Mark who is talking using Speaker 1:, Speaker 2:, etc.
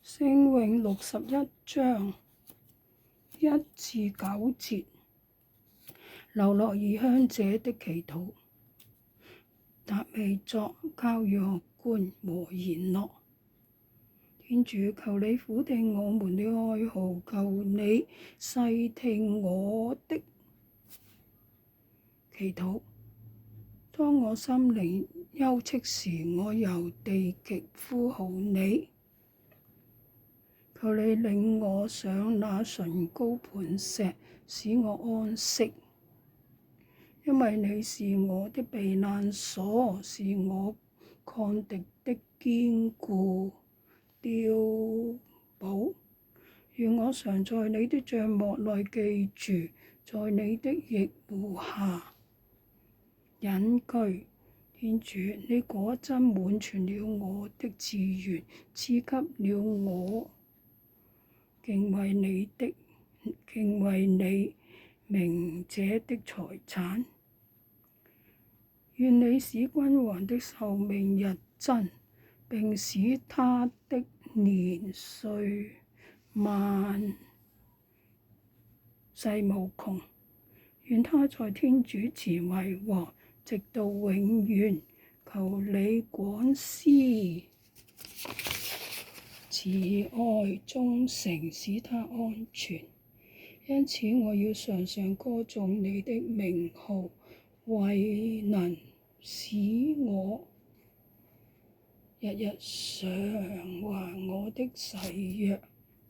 Speaker 1: 聖詠61章1至9節，流落異鄉者的祈禱。達味作交約官和筵樂。天主，求你俯聽我們的哀號，求你細聽我的祈禱。當我心靈休戚時，我由地極呼號你。求你領我上那純高磐石，使我安息，因為你是我的避難所，是我抗敵的堅固碉堡。願我常在你的帳幕內記住，在你的翼護下隱居。天主，你果真滿全了我的志願，賜給了我敬畏你名者的財產。願你使君王的壽命日增，並使他的年歲萬世無窮。願他在天主前為王，直到永遠。求你廣施慈愛忠誠，使他安全。因此我要常常歌頌你的名號，為能使我日日償還我的誓約。